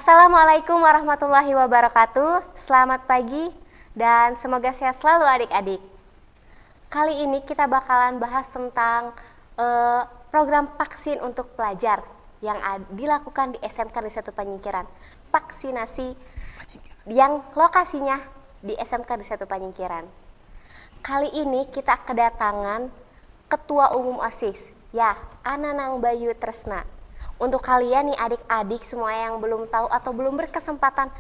Assalamualaikum warahmatullahi wabarakatuh. Selamat pagi dan semoga sehat selalu adik-adik. Kali ini kita bakalan bahas tentang program vaksin untuk pelajar yang dilakukan di SMK Negeri 1 Panyingkiran. Vaksinasi yang lokasinya di SMK Negeri 1 Panyingkiran. Kali ini kita kedatangan Ketua Umum OSIS, ya, Ananang Bayu Tresna. Untuk kalian nih adik-adik semua yang belum tahu atau belum berkesempatan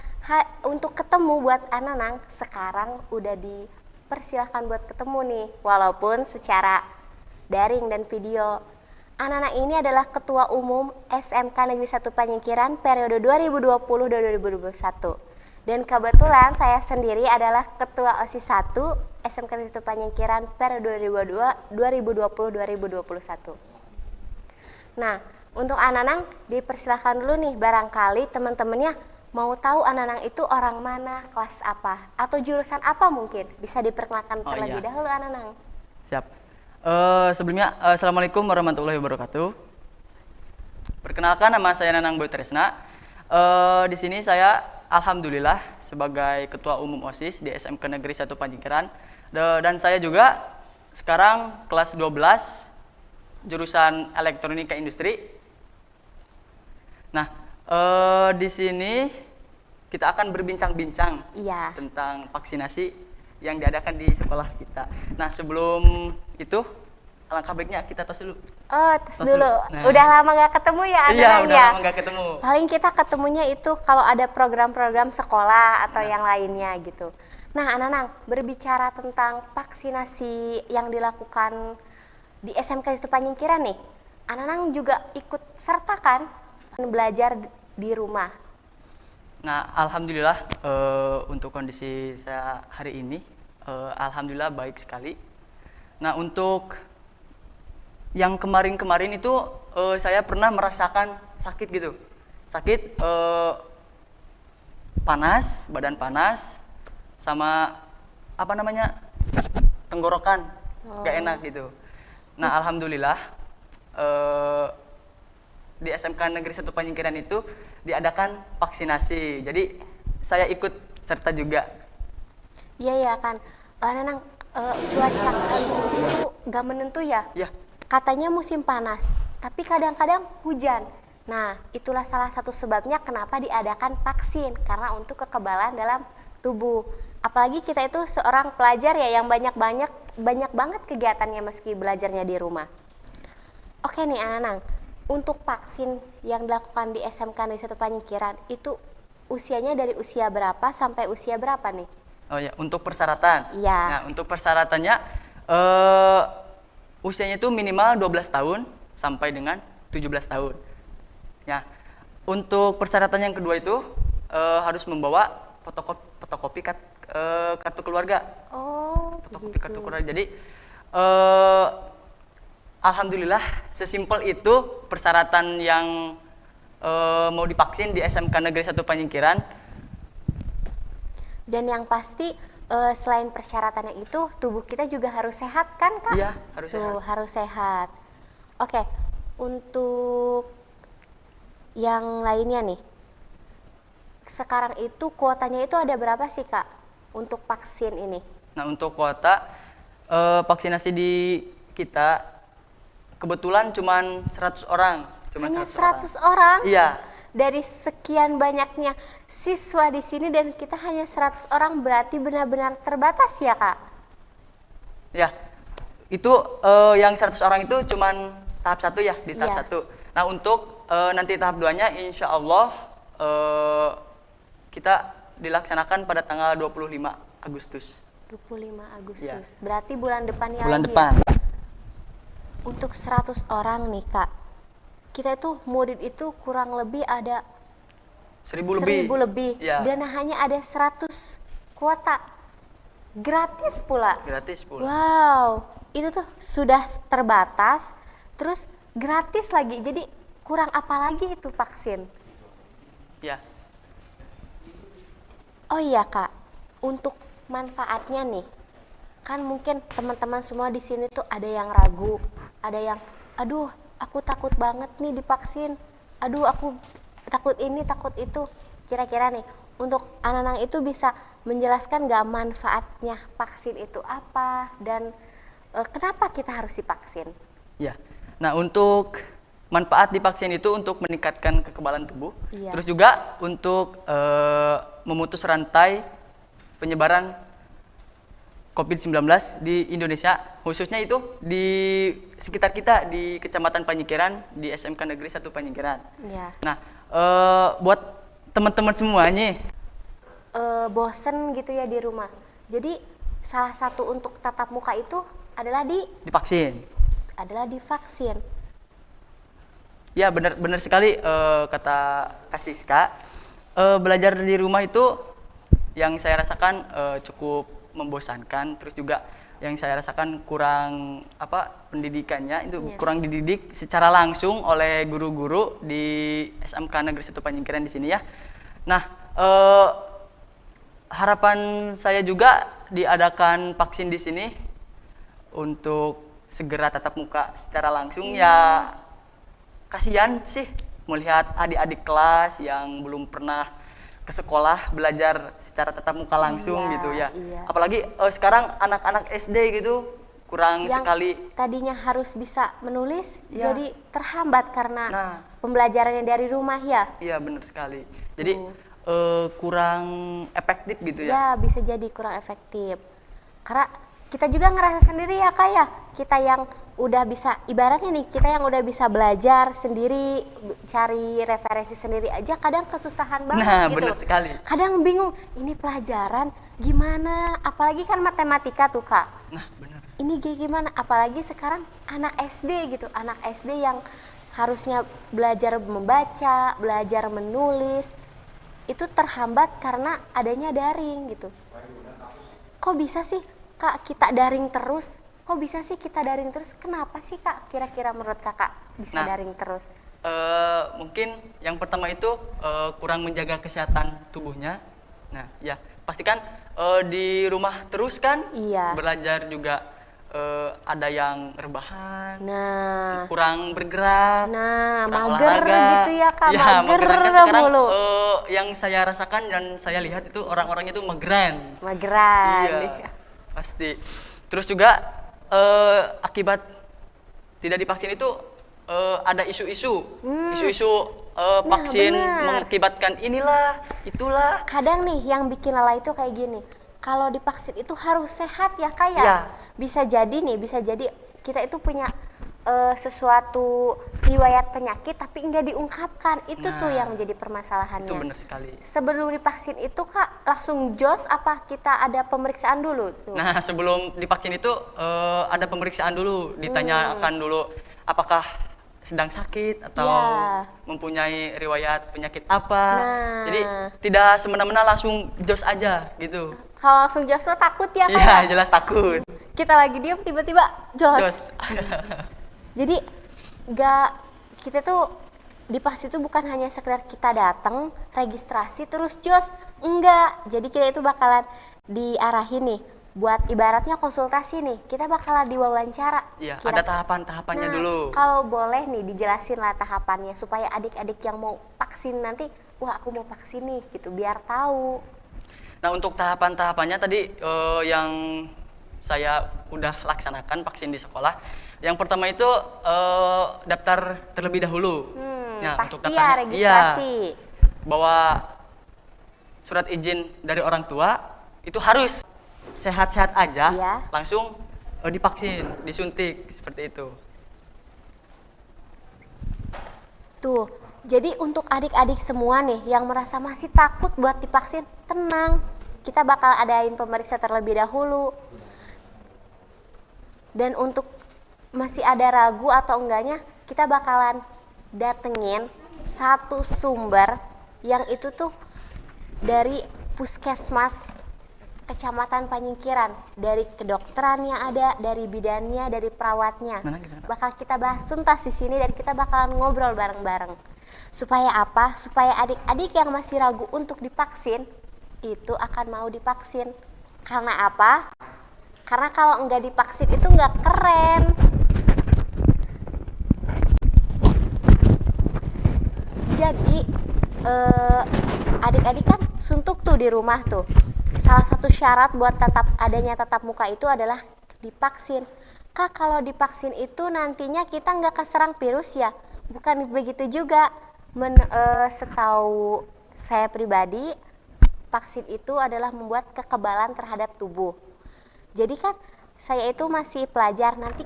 untuk ketemu buat Ananang, sekarang udah dipersilahkan buat ketemu nih, walaupun secara daring dan video. Ananang ini adalah Ketua Umum SMK Negeri 1 Panyingkiran periode 2020-2021. Dan kebetulan saya sendiri adalah Ketua OSIS 1 SMK Negeri 1 Panyingkiran periode 2020-2021. Nah, untuk Ananang dipersilahkan dulu nih, barangkali teman-temannya mau tahu Ananang itu orang mana, kelas apa, atau jurusan apa mungkin. Bisa diperkenalkan terlebih dahulu Ananang. Siap. Sebelumnya, Assalamualaikum warahmatullahi wabarakatuh. Perkenalkan, nama saya Ananang Bayu Tresna. Di sini saya alhamdulillah sebagai Ketua Umum OSIS di SMK Negeri 1 Panyingkiran. Dan saya juga sekarang kelas 12 jurusan Elektronika Industri. Nah, di sini kita akan berbincang-bincang tentang vaksinasi yang diadakan di sekolah kita. Nah, sebelum itu, alangkah baiknya kita tos dulu. Oh, tos dulu. Nah. Udah lama gak ketemu ya, Ananang? Iya, udah lama gak ketemu. Paling kita ketemunya itu kalau ada program-program sekolah atau yang lainnya gitu. Nah, Ananang, berbicara tentang vaksinasi yang dilakukan di SMK itu Panyingkiran nih, Ananang juga ikut serta kan belajar di rumah. Nah, alhamdulillah untuk kondisi saya hari ini, alhamdulillah baik sekali. Nah, untuk yang kemarin-kemarin itu saya pernah merasakan sakit gitu, sakit panas, badan panas, sama apa namanya tenggorokan, gak enak gitu. Nah, alhamdulillah di SMK Negeri 1 Panyingkiran itu diadakan vaksinasi. Jadi saya ikut serta juga. Iya kan. Ananang, cuaca kali ini tuh gak menentu ya? Iya. Katanya musim panas, tapi kadang-kadang hujan. Nah, itulah salah satu sebabnya kenapa diadakan vaksin, karena untuk kekebalan dalam tubuh. Apalagi kita itu seorang pelajar ya yang banyak banget kegiatannya meski belajarnya di rumah. Oke nih Ananang, untuk vaksin yang dilakukan di SMK Negeri 1 Panyingkiran itu usianya dari usia berapa sampai usia berapa nih? Oh ya, untuk persyaratan. Iya. Nah, untuk persyaratannya usianya itu minimal 12 tahun sampai dengan 17 tahun. Ya. Untuk persyaratan yang kedua itu harus membawa fotokopi kartu keluarga. Oh, fotokopi kartu keluarga. Jadi alhamdulillah sesimpel itu persyaratan yang mau divaksin di SMK Negeri 1 Panyingkiran. Dan yang pasti selain persyaratannya itu tubuh kita juga harus sehat kan Kak? Iya, harus sehat. Harus sehat. Oke, untuk yang lainnya nih, sekarang itu kuotanya itu ada berapa sih Kak untuk vaksin ini? Nah, untuk kuota vaksinasi di kita kebetulan cuman 100 orang. Hanya 100 orang? Iya. Dari sekian banyaknya siswa di sini dan kita hanya 100 orang, berarti benar-benar terbatas ya Kak? Ya, itu yang 100 orang itu cuman tahap 1 ya, di tahap 1. Nah, untuk nanti tahap 2-nya insya Allah kita dilaksanakan pada tanggal 25 Agustus. 25 Agustus, ya. Berarti bulan depannya bulan lagi depan. Ya? Untuk 100 orang nih Kak, kita itu murid itu kurang lebih ada 1000 lebih. Ya. Dan hanya ada 100 kuota. Gratis pula. Gratis pula. Wow, itu tuh sudah terbatas, terus gratis lagi. Jadi kurang apa lagi itu vaksin? Ya. Oh iya Kak, untuk manfaatnya nih, kan mungkin teman-teman semua di sini tuh ada yang ragu, ada yang, aduh aku takut banget nih divaksin, aduh aku takut ini takut itu. Kira-kira nih, untuk anak-anak itu bisa menjelaskan nggak manfaatnya vaksin itu apa dan kenapa kita harus divaksin? Ya. Nah, untuk manfaat divaksin itu untuk meningkatkan kekebalan tubuh, Iya. terus juga untuk memutus rantai penyebaran COVID-19 di Indonesia, khususnya itu di sekitar kita di Kecamatan Panyikiran, di SMK Negeri 1 Panyikiran. Iya. Nah, buat teman-teman semuanya, Bosen gitu ya di rumah. Jadi salah satu untuk tatap muka itu adalah divaksin. divaksin. Ya, benar sekali kata Kak Siska. Belajar di rumah itu yang saya rasakan cukup membosankan, terus juga yang saya rasakan kurang pendidikannya itu kurang dididik secara langsung oleh guru-guru di SMK Negeri 1 Panyikiran di sini ya. Nah, harapan saya juga diadakan vaksin di sini untuk segera tatap muka secara langsung ya. Kasihan sih melihat adik-adik kelas yang belum pernah ke sekolah belajar secara tatap muka langsung gitu ya. Iya. Apalagi sekarang anak-anak SD gitu kurang Yang sekali. tadinya harus bisa menulis Iya. jadi terhambat karena Nah. pembelajarannya dari rumah ya. Iya, benar sekali. Jadi kurang efektif gitu ya. Ya, bisa jadi kurang efektif. Karena kita juga ngerasa sendiri ya Kak ya. Kita yang udah bisa, ibaratnya nih, kita yang udah bisa belajar sendiri, cari referensi sendiri aja kadang kesusahan banget Nah, gitu. benar sekali. Kadang bingung, ini pelajaran gimana? Apalagi kan matematika tuh Kak. Nah, benar. Ini gimana? Apalagi sekarang anak SD gitu. Anak SD yang harusnya belajar membaca, belajar menulis, itu terhambat karena adanya daring gitu. Kok bisa sih Kak kita daring terus? Kok bisa sih kita daring terus? Kenapa sih Kak kira-kira menurut Kakak bisa Nah. daring terus? Mungkin yang pertama itu kurang menjaga kesehatan tubuhnya. Nah, ya pastikan di rumah terus kan, Iya. belajar juga ada yang rebahan, Nah, kurang bergerak, kurang mager olahraga. gitu ya Kak, Ya, mager mageran kan sekarang mulu. yang saya rasakan dan saya lihat itu orang-orang itu mageran. Mageran. Iya, pasti. Terus juga akibat tidak divaksin itu ada isu-isu vaksin benar. mengakibatkan inilah, itulah. Kadang nih yang bikin lelah itu kayak gini. Kalau divaksin itu harus sehat ya Kak ya. Ya. Bisa jadi kita itu punya sesuatu riwayat penyakit tapi enggak diungkapkan. Itu tuh yang menjadi permasalahannya. Itu benar sekali. Sebelum divaksin itu Kak langsung jos apa kita ada pemeriksaan dulu tuh? Nah, sebelum divaksin itu ada pemeriksaan dulu, ditanyakan dulu apakah sedang sakit atau Ya. mempunyai riwayat penyakit apa. Nah. Jadi tidak semena-mena langsung jos aja gitu. Kalau langsung jos tuh takut ya Kak Iya, ya? jelas takut. Kita lagi diem tiba-tiba jos. Jos. Jadi kita tuh divaksin itu bukan hanya sekedar kita datang registrasi terus jos, enggak. Jadi kita itu bakalan diarahin nih buat ibaratnya konsultasi nih, kita bakalan diwawancara. Iya, ada tahapan-tahapannya Nah, dulu. kalau boleh nih dijelasin lah tahapannya supaya adik-adik yang mau vaksin nanti, wah aku mau vaksin nih gitu, biar tahu. Nah, untuk tahapan-tahapannya tadi yang saya udah laksanakan vaksin di sekolah. Yang pertama itu daftar terlebih dahulu. Nah, Pasti untuk ya daftarnya, registrasi. iya, bawa surat izin dari orang tua, itu harus sehat-sehat aja, Iya. langsung divaksin, disuntik seperti itu. Tuh, jadi untuk adik-adik semua nih yang merasa masih takut buat divaksin, tenang. Kita bakal adain pemeriksa terlebih dahulu. Dan untuk masih ada ragu atau enggaknya, kita bakalan datengin satu sumber yang itu tuh dari puskesmas Kecamatan Panyikiran, dari kedokterannya ada, dari bidannya, dari perawatnya. Gimana? Bakal kita bahas tuntas di sini dan kita bakalan ngobrol bareng-bareng. Supaya apa? Supaya adik-adik yang masih ragu untuk divaksin itu akan mau divaksin. Karena apa? Karena kalau enggak divaksin itu enggak keren. Jadi adik-adik kan suntuk tuh di rumah tuh. Salah satu syarat buat adanya tatap muka itu adalah divaksin. Kak, kalau divaksin itu nantinya kita nggak keserang virus ya? Bukan begitu juga. Setahu saya pribadi, vaksin itu adalah membuat kekebalan terhadap tubuh. Jadi kan saya itu masih pelajar, nanti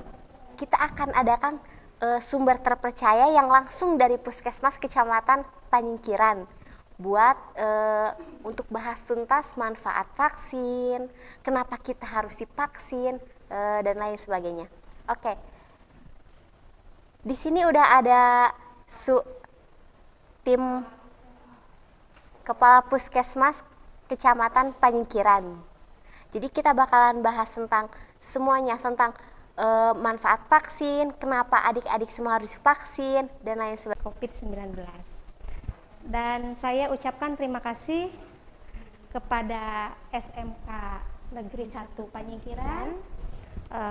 kita akan adakan sumber terpercaya yang langsung dari Puskesmas Kecamatan Panyingkiran buat untuk bahas tuntas manfaat vaksin, kenapa kita harus divaksin, dan lain sebagainya. Oke, di sini udah ada tim Kepala Puskesmas Kecamatan Panyingkiran. Jadi kita bakalan bahas tentang semuanya, tentang manfaat vaksin, kenapa adik-adik semua harus vaksin, dan lain sebagainya. COVID-19. Dan saya ucapkan terima kasih kepada SMK Negeri 1 Panyingkiran,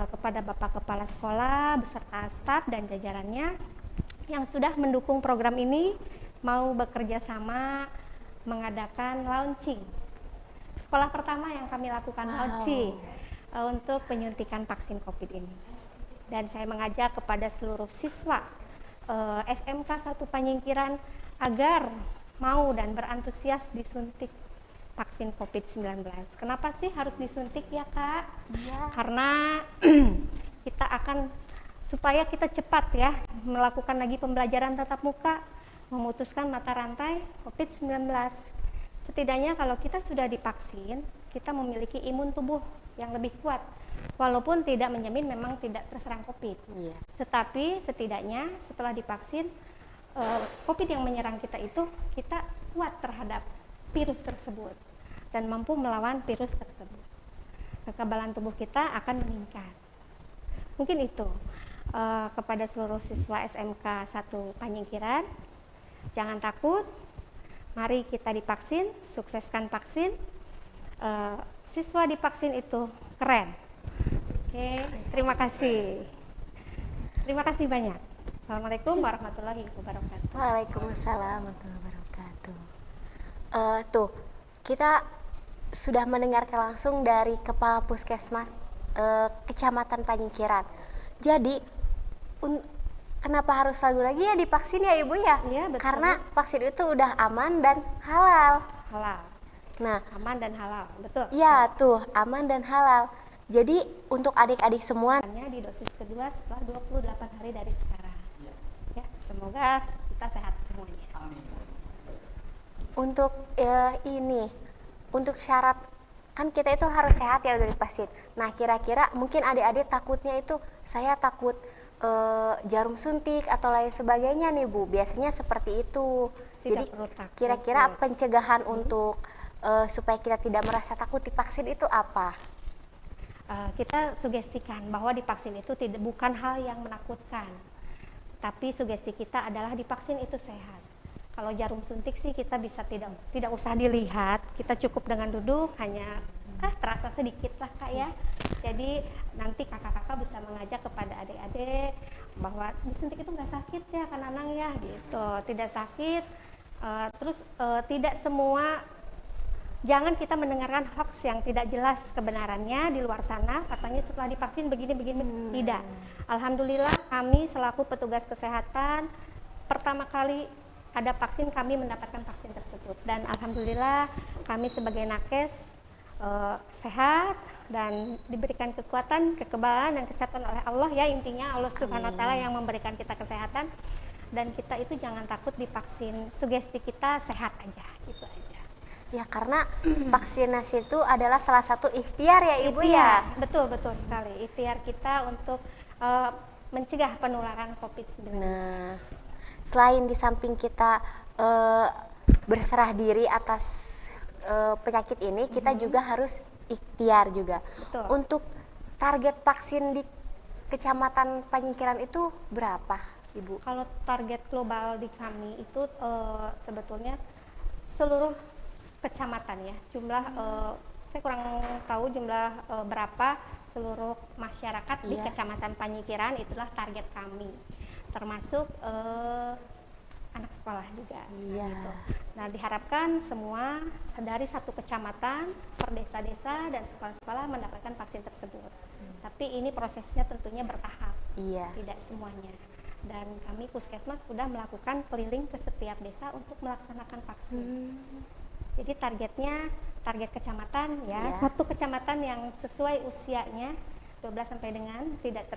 kepada Bapak Kepala Sekolah beserta staf dan jajarannya yang sudah mendukung program ini, mau bekerja sama mengadakan launching. Sekolah pertama yang kami lakukan launching untuk penyuntikan vaksin COVID ini. Dan saya mengajak kepada seluruh siswa SMK 1 Panyingkiran agar mau dan berantusias disuntik vaksin COVID-19. Kenapa sih harus disuntik ya Kak? Iya. Karena kita akan, supaya kita cepat ya melakukan lagi pembelajaran tatap muka, memutuskan mata rantai COVID-19. Setidaknya kalau kita sudah divaksin, kita memiliki imun tubuh yang lebih kuat. Walaupun tidak menjamin memang tidak terserang COVID. Iya. Tetapi setidaknya setelah divaksin, COVID yang menyerang kita itu, kita kuat terhadap virus tersebut dan mampu melawan virus tersebut. Kekebalan tubuh kita akan meningkat. Mungkin itu kepada seluruh siswa SMK 1 Panyingkiran, jangan takut, mari kita divaksin, sukseskan vaksin. Siswa divaksin itu keren. Oke, terima kasih. Terima kasih banyak. Assalamualaikum warahmatullahi wabarakatuh. Waalaikumsalam warahmatullahi wabarakatuh. Tuh, kita sudah mendengarkan langsung dari Kepala Puskesmas Kecamatan Panyingkiran. Jadi, kenapa harus lagi ya divaksin ya Ibu ya? Iya, betul. Karena vaksin itu udah aman dan halal. Halal. Nah, Aman dan halal, betul. iya tuh, aman dan halal. Jadi, untuk adik-adik semua, Hanya di dosis kedua setelah 28 hari dari sekarang. Ya, semoga kita sehat semuanya. untuk untuk syarat kan kita itu harus sehat ya dari vaksin. Nah, kira-kira mungkin adik-adik takutnya itu saya takut jarum suntik atau lain sebagainya nih Bu. Biasanya seperti itu. Tidak Jadi perlu takut. kira-kira pencegahan untuk supaya kita tidak merasa takut divaksin itu apa? Kita sugestikan bahwa divaksin itu bukan hal yang menakutkan, tapi sugesti kita adalah divaksin itu sehat. Kalau jarum suntik sih kita bisa tidak usah dilihat, kita cukup dengan duduk, hanya terasa sedikit lah Kak ya. Jadi nanti kakak-kakak bisa mengajak kepada adik-adik bahwa disuntik itu nggak sakit ya kan Anang ya gitu, tidak sakit. Terus tidak semua, jangan kita mendengarkan hoax yang tidak jelas kebenarannya di luar sana, katanya setelah divaksin begini-begini, tidak. Alhamdulillah kami selaku petugas kesehatan pertama kali ada vaksin, kami mendapatkan vaksin tersebut, dan alhamdulillah kami sebagai nakes sehat dan diberikan kekuatan, kekebalan dan kesehatan oleh Allah ya, intinya Allah Subhanahu wa taala yang memberikan kita kesehatan, dan kita itu jangan takut divaksin, sugesti kita sehat aja, gitu aja. Ya, karena vaksinasi itu adalah salah satu ikhtiar ya Ibu ya. Betul sekali, ikhtiar kita untuk mencegah penularan COVID-19. Nah, selain di samping kita berserah diri atas penyakit ini, kita juga harus ikhtiar juga. Betul. Untuk target vaksin di Kecamatan Panyingkiran itu berapa, Ibu? Kalau target global di kami itu sebetulnya seluruh kecamatan ya, jumlah saya kurang tahu jumlah berapa seluruh masyarakat di Iya. Kecamatan Panyingkiran, itulah target kami, termasuk anak sekolah juga. Iya. Gitu. Nah, diharapkan semua dari satu kecamatan per desa-desa dan sekolah-sekolah mendapatkan vaksin tersebut. Tapi ini prosesnya tentunya bertahap, Iya. tidak semuanya. Dan kami Puskesmas sudah melakukan keliling ke setiap desa untuk melaksanakan vaksin. Jadi target kecamatan ya, Iya. satu kecamatan yang sesuai usianya 12 sampai dengan tidak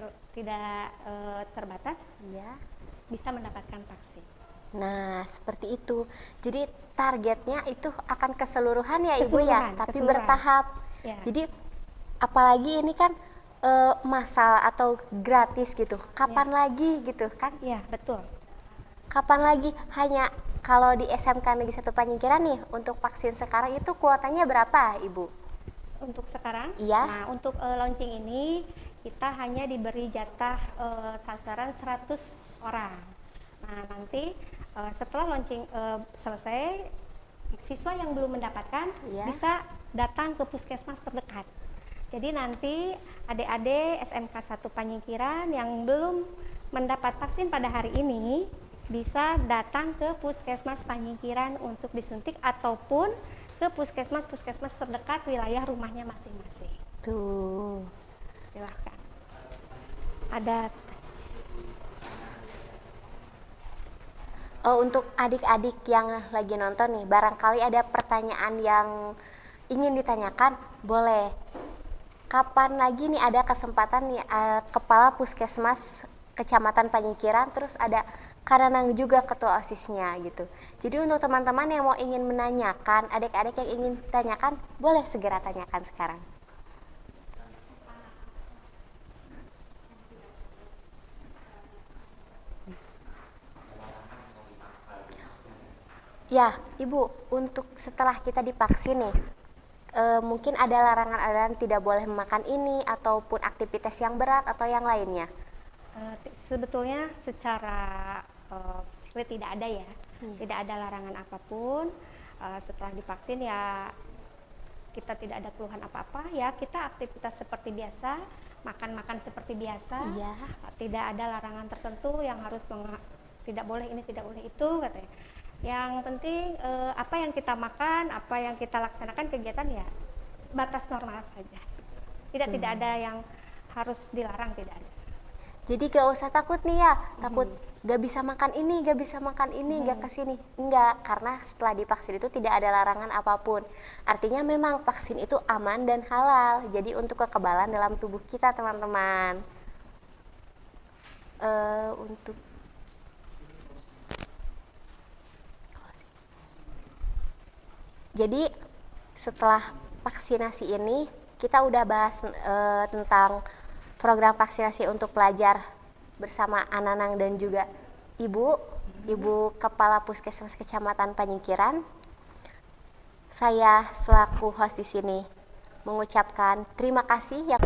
terbatas Iya. bisa mendapatkan vaksin. Nah, seperti itu. Jadi targetnya itu akan keseluruhan ya Ibu ya, Keseluruhan, tapi keseluruhan. bertahap. Ya. Jadi apalagi ini kan massal atau gratis gitu. Kapan lagi gitu kan? Iya, betul. Kapan lagi? Hanya kalau di SMK Negeri 1 Panyingkiran nih untuk vaksin sekarang itu kuotanya berapa Ibu? Untuk sekarang, Iya. nah untuk launching ini kita hanya diberi jatah sasaran 100 orang. Nah, nanti setelah launching selesai, siswa yang belum mendapatkan Iya. bisa datang ke puskesmas terdekat. Jadi nanti adik-adik SMK 1 Panyingkiran yang belum mendapat vaksin pada hari ini bisa datang ke puskesmas Panyingkiran untuk disuntik ataupun ke puskesmas terdekat wilayah rumahnya masing-masing. Tuh. Silahkan. Ada Untuk adik-adik yang lagi nonton nih, barangkali ada pertanyaan yang ingin ditanyakan, boleh. Kapan lagi nih ada kesempatan nih Kepala Puskesmas Kecamatan Panyingkiran, terus ada Kananang juga ketua OSIS-nya gitu. Jadi untuk teman-teman yang mau ingin menanyakan, adik-adik yang ingin tanyakan, boleh segera tanyakan sekarang. Ya, Ibu, untuk setelah kita divaksin nih, mungkin ada larangan tidak boleh memakan ini ataupun aktivitas yang berat atau yang lainnya. sebetulnya secara psikologi tidak ada ya, tidak ada larangan apapun. Setelah divaksin ya kita tidak ada keluhan apa-apa ya, kita aktivitas seperti biasa, makan seperti biasa. Iya. Tidak ada larangan tertentu yang harus tidak boleh ini, tidak boleh itu katanya. Yang penting apa yang kita makan, apa yang kita laksanakan kegiatan ya batas normal saja. Tidak ada yang harus dilarang, tidak ada. Jadi gak usah takut nih ya, takut gak bisa makan ini, gak bisa makan ini, gak kesini. Enggak, karena setelah divaksin itu tidak ada larangan apapun. Artinya memang vaksin itu aman dan halal. Jadi untuk kekebalan dalam tubuh kita teman-teman. Untuk Jadi setelah vaksinasi ini kita udah bahas tentang program vaksinasi untuk pelajar bersama Ananang dan juga Ibu Kepala Puskesmas Kecamatan Panyingkiran. Saya selaku host di sini mengucapkan terima kasih yang